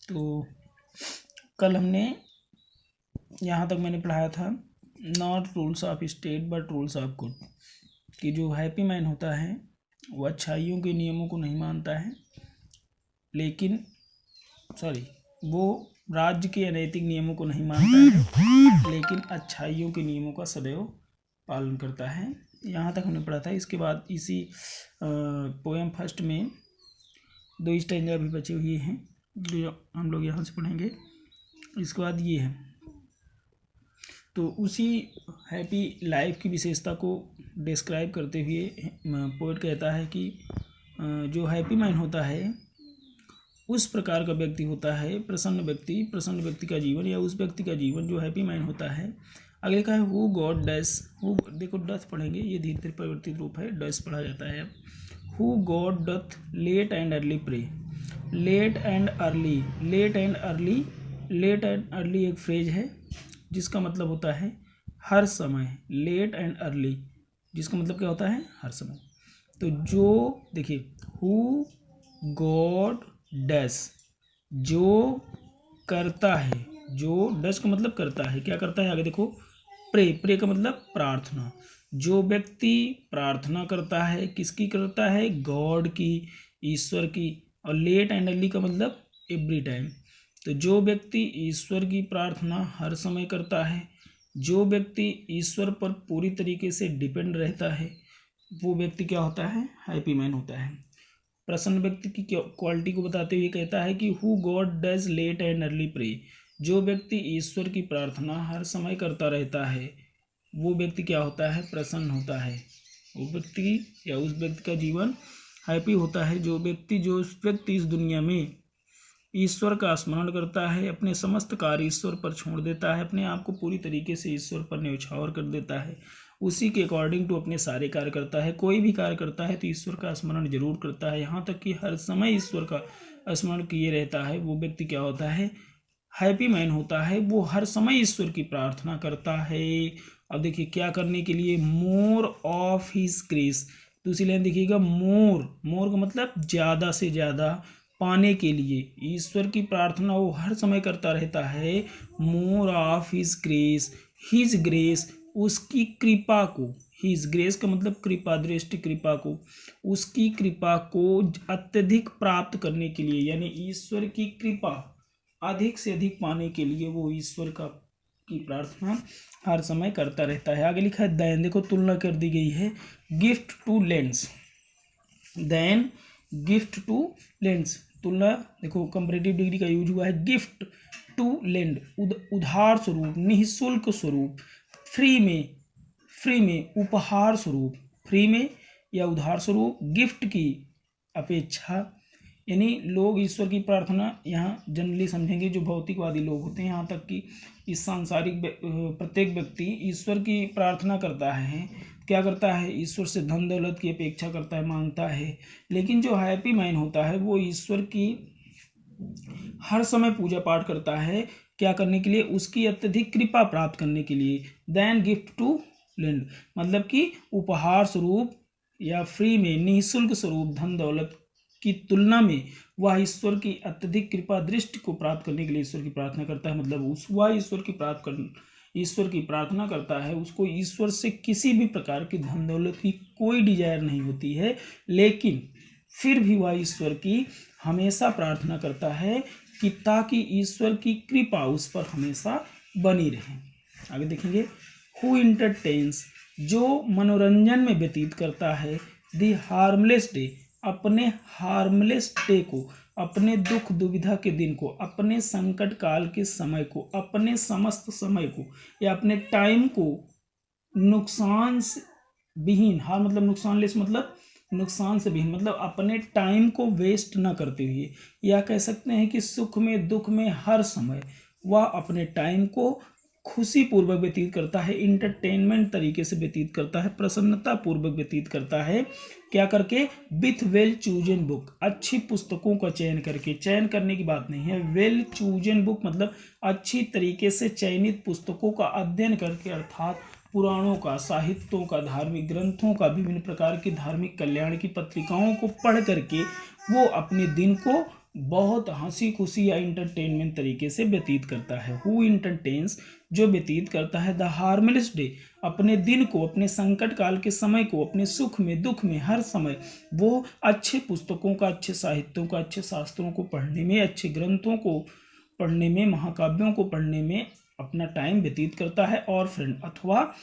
तो कल हमने यहाँ तक मैंने पढ़ाया था not rules of state but rules of good, कि जो हैप्पी मैन होता है वो अच्छाइयों के नियमों को नहीं मानता है, लेकिन वो राज्य के अनैतिक नियमों को नहीं मानता है, लेकिन अच्छाइयों के नियमों का सदैव पालन करता है। यहाँ तक हमने पढ़ा था। इसके बाद इसी पोएम फर्स्ट में 2 स्टैंजा भी बचे हुए हैं जो हम लोग यहाँ से पढ़ेंगे। इसके बाद ये है, तो उसी हैप्पी लाइफ की विशेषता को डिस्क्राइब करते हुए पोएट कहता है कि जो हैप्पी मैन होता है उस प्रकार का व्यक्ति होता है प्रसन्न व्यक्ति का जीवन, या उस व्यक्ति का जीवन जो हैप्पी मैन होता है। अगले का है हु गॉड डैश, हु देखो डथ पढ़ेंगे, ये धीरे धीरे परिवर्तित रूप है, डैश पढ़ा जाता है। Who God doth late and early pray, late and early एक फ्रेज है जिसका मतलब होता है हर समय। लेट एंड अर्ली जिसका मतलब क्या होता है, हर समय। तो जो देखिए हु गॉड डैश, जो करता है, जो डैश का मतलब करता है, क्या करता है, आगे देखो प्रे का मतलब प्रार्थना। जो व्यक्ति प्रार्थना करता है, किसकी करता है, गॉड की, ईश्वर की। और लेट एंड अर्ली का मतलब एवरी टाइम। तो जो व्यक्ति ईश्वर की प्रार्थना हर समय करता है, जो व्यक्ति ईश्वर पर पूरी तरीके से डिपेंड रहता है, वो व्यक्ति क्या होता है, हैप्पी मैन होता है। प्रसन्न व्यक्ति की क्वालिटी को बताते हुए कहता है कि who God does late and early pray, जो व्यक्ति ईश्वर की प्रार्थना हर समय करता रहता है वो व्यक्ति क्या होता है, प्रसन्न होता है। वो व्यक्ति या उस व्यक्ति का जीवन हैप्पी होता है। जो व्यक्ति इस दुनिया में ईश्वर का स्मरण करता है, अपने समस्त कार्य ईश्वर पर छोड़ देता है, अपने आप को पूरी तरीके से ईश्वर पर न्यौछावर कर देता है, उसी के अकॉर्डिंग टू अपने सारे कार्य करता है। कोई भी कार्य करता है तो ईश्वर का स्मरण जरूर करता है, यहाँ तक कि हर समय ईश्वर का स्मरण किए रहता है, वो व्यक्ति क्या होता है, हैप्पी मैन होता है। वो हर समय ईश्वर की प्रार्थना करता है। अब देखिए क्या करने के लिए, मोर ऑफ हिज ग्रेस। दूसरी लाइन देखिएगा, मोर का मतलब ज़्यादा से ज़्यादा पाने के लिए ईश्वर की प्रार्थना वो हर समय करता रहता है। मोर ऑफ हिज ग्रेस उसकी कृपा को, हिज ग्रेस का मतलब कृपा, दृष्टि कृपा को, उसकी कृपा को अत्यधिक प्राप्त करने के लिए, यानी ईश्वर की कृपा अधिक से अधिक पाने के लिए वो ईश्वर की प्रार्थना हर समय करता रहता है। आगे लिखा है देन, देखो तुलना कर दी गई है, gift to lends, then gift to lends, तुलना देखो कंपैरेटिव डिग्री का यूज हुआ है। गिफ्ट टू लेंड उधार स्वरूप, निःशुल्क स्वरूप, फ्री में उपहार स्वरूप, फ्री में या उधार स्वरूप, गिफ्ट की अपेक्षा। यानी लोग ईश्वर की प्रार्थना यहाँ जनरली समझेंगे जो भौतिकवादी लोग होते हैं, यहाँ तक कि इस सांसारिक प्रत्येक व्यक्ति ईश्वर की प्रार्थना करता है, क्या करता है, ईश्वर से धन दौलत की अपेक्षा करता है, मांगता है। लेकिन जो हैप्पी मैन होता है वो ईश्वर की हर समय पूजा पाठ करता है, क्या करने के लिए, उसकी अत्यधिक कृपा प्राप्त करने के लिए। देन गिफ्ट टू लेंड मतलब कि उपहार स्वरूप या फ्री में, निःशुल्क स्वरूप धन दौलत की तुलना में वह ईश्वर की अत्यधिक कृपा दृष्टि को प्राप्त करने के लिए ईश्वर की प्रार्थना करता है। मतलब वह ईश्वर की प्रार्थना करता है, उसको ईश्वर से किसी भी प्रकार की धन दौलत की कोई डिजायर नहीं होती है, लेकिन फिर भी वह ईश्वर की हमेशा प्रार्थना करता है कि ताकि ईश्वर की कृपा उस पर हमेशा बनी रहे। आगे देखेंगे, हु इंटरटेन्स, जो मनोरंजन में व्यतीत करता है, द हार्मलेस डे, अपने हार्मलेस डे को, अपने दुख दुविधा के दिन को, अपने संकट काल के समय को, अपने समस्त समय को या अपने टाइम को नुकसान से विहीन, हार मतलब नुकसानलेस मतलब नुकसान से विहीन, मतलब अपने टाइम को वेस्ट न करते हुए, या कह सकते हैं कि सुख में दुख में हर समय वह अपने टाइम को खुशी पूर्वक व्यतीत करता है, इंटरटेनमेंट तरीके से व्यतीत करता है, प्रसन्नता पूर्वक व्यतीत करता है। क्या करके, विथ वेल चूजन बुक, अच्छी पुस्तकों का चयन करके, चयन करने की बात नहीं है, वेल चूजन बुक मतलब अच्छी तरीके से चयनित पुस्तकों का अध्ययन करके, अर्थात पुराणों का, साहित्यों का, धार्मिक ग्रंथों का, विभिन्न प्रकार की धार्मिक कल्याण की पत्रिकाओं को पढ़ करके वो अपने दिन को बहुत हंसी खुशी या इंटरटेनमेंट तरीके से व्यतीत करता है। हु इंटरटेन्स, जो व्यतीत करता है, द हार्मलेस डे, अपने दिन को, अपने संकट काल के समय को, अपने सुख में दुख में हर समय वो अच्छे पुस्तकों का, अच्छे साहित्यों का, अच्छे शास्त्रों को पढ़ने में, अच्छे ग्रंथों को पढ़ने में, महाकाव्यों को पढ़ने में अपना टाइम व्यतीत करता है। और फ्रेंड अथवा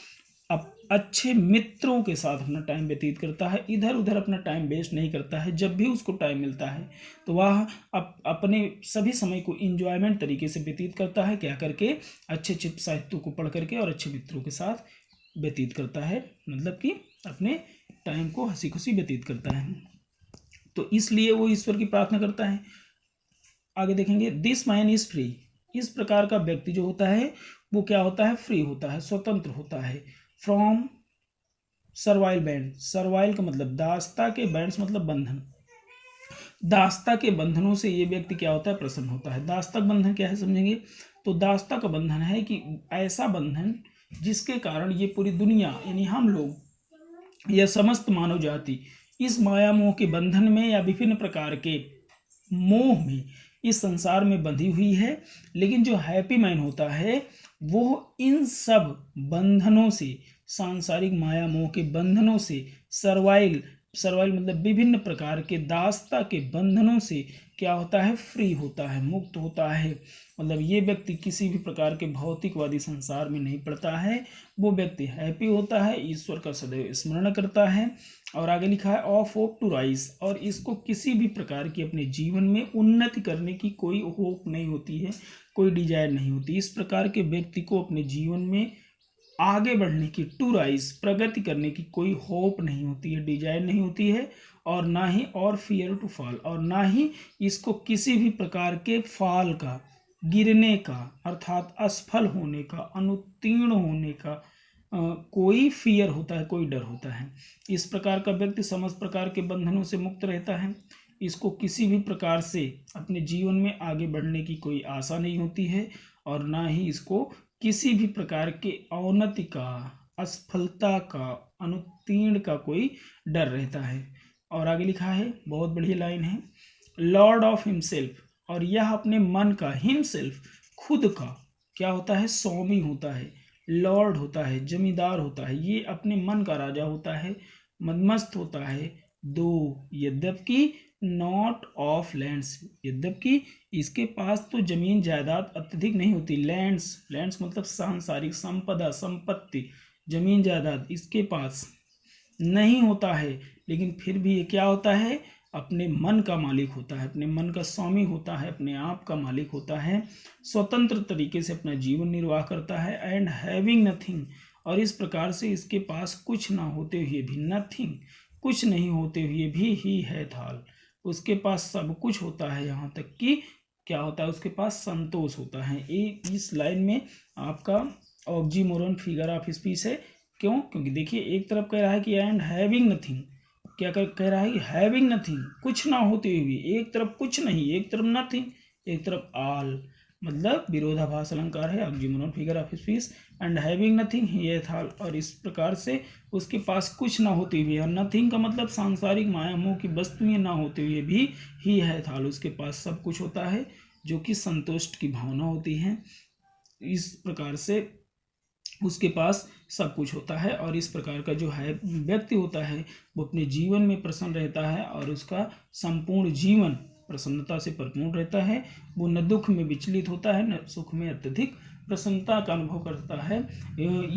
अच्छे मित्रों के साथ अपना टाइम व्यतीत करता है। इधर उधर अपना टाइम वेस्ट नहीं करता है। जब भी उसको टाइम मिलता है तो वह अपने सभी समय को इंजॉयमेंट तरीके से व्यतीत करता है। क्या करके? अच्छे अच्छे साहित्यों को पढ़ करके और अच्छे मित्रों के साथ व्यतीत करता है, मतलब कि अपने टाइम को हंसी खुशी व्यतीत करता है। तो इसलिए वो ईश्वर की प्रार्थना करता है। आगे देखेंगे, दिस मैन इज फ्री, इस प्रकार का व्यक्ति जो होता है वो क्या होता है? फ्री होता है, स्वतंत्र होता है। फ्रॉम सर्वाइल बैंड, सर्वाइल का मतलब दास्ता के, बैंड्स मतलब बंधन, दास्ता के बंधनों से ये व्यक्ति क्या होता है? प्रसन्न होता है। दास्ता का बंधन क्या है समझेंगे? तो दास्ता का बंधन है कि ऐसा बंधन जिसके कारण ये पूरी दुनिया यानी हम लोग या समस्त मानव जाति इस माया मोह के बंधन में या विभिन्न प्रकार के मोह में इस संसार में बंधी हुई है। लेकिन जो हैप्पी मैन होता है वो इन सब बंधनों से, सांसारिक माया मोह के बंधनों से, सर्वाइल मतलब विभिन्न प्रकार के दास्ता के बंधनों से क्या होता है? फ्री होता है, मुक्त होता है। मतलब ये व्यक्ति किसी भी प्रकार के भौतिकवादी संसार में नहीं पड़ता है। वो व्यक्ति हैप्पी होता है, ईश्वर का सदैव स्मरण करता है। और आगे लिखा है ऑफ होप टू राइज, और इसको किसी भी प्रकार की अपने जीवन में उन्नति करने की कोई होप नहीं होती है, कोई डिजायर नहीं होती। इस प्रकार के व्यक्ति को अपने जीवन में आगे बढ़ने की, टू राइज, प्रगति करने की कोई होप नहीं होती है, डिजायर नहीं होती है। और ना ही और फियर टू फॉल, और ना ही इसको किसी भी प्रकार के फॉल का, गिरने का, अर्थात असफल होने का, अनुत्तीर्ण होने का कोई फियर होता है, कोई डर होता है। इस प्रकार का व्यक्ति समस्त प्रकार के बंधनों से मुक्त रहता है। इसको किसी भी प्रकार से अपने जीवन में आगे बढ़ने की कोई आशा नहीं होती है, और ना ही इसको किसी भी प्रकार के अवनति का, असफलता का, अनुत्तीर्ण का कोई डर रहता है। और आगे लिखा है, बहुत बढ़िया लाइन है, लॉर्ड ऑफ हिमसेल्फ, और यह अपने मन का, हिमसेल्फ खुद का क्या होता है? स्वामी होता है, लॉर्ड होता है, जमींदार होता है। ये अपने मन का राजा होता है, मदमस्त होता है। दो यद्यपि नॉट ऑफ लैंड्स, यद्यपि इसके पास तो जमीन जायदाद अत्यधिक नहीं होती। लैंड्स मतलब सांसारिक संपदा, संपत्ति, जमीन जायदाद इसके पास नहीं होता है, लेकिन फिर भी ये क्या होता है? अपने मन का मालिक होता है, अपने मन का स्वामी होता है, अपने आप का मालिक होता है। स्वतंत्र तरीके से अपना जीवन निर्वाह करता है। एंड हैविंग नथिंग, और इस प्रकार से इसके पास कुछ ना होते हुए भी, नथिंग कुछ नहीं होते हुए भी, ही है थाल, उसके पास सब कुछ होता है। यहाँ तक कि क्या होता है? उसके पास संतोष होता है। इस लाइन में आपका ऑक्सीमोरन फिगर ऑफ स्पीच है। क्यों? क्योंकि देखिए एक तरफ कह रहा है कि एंड हैविंग नथिंग, क्या कह रहा है कि हैविंग नथिंग, कुछ ना होते हुए, एक तरफ कुछ नहीं, एक तरफ नथिंग, एक तरफ ऑल, मतलब विरोधाभास अलंकार है, oxymoron figure of speech. And having nothing ही है थाल, और इस प्रकार से उसके पास कुछ ना होते हुए, और नथिंग का मतलब सांसारिक माया मोह की वस्तुएं ना होते हुए भी ही है थाल, उसके पास सब कुछ होता है, जो कि संतुष्ट की भावना होती है। इस प्रकार से उसके पास सब कुछ होता है। और इस प्रकार का जो है व्यक्ति होता है वो अपने जीवन में प्रसन्न रहता है, और उसका संपूर्ण जीवन प्रसन्नता से परिपूर्ण रहता है। वो न दुख में विचलित होता है, न सुख में अत्यधिक प्रसन्नता का अनुभव करता है।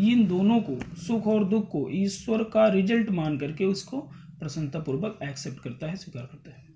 इन दोनों को, सुख और दुख को, ईश्वर का रिजल्ट मान करके उसको प्रसन्नतापूर्वक एक्सेप्ट करता है, स्वीकार करता है।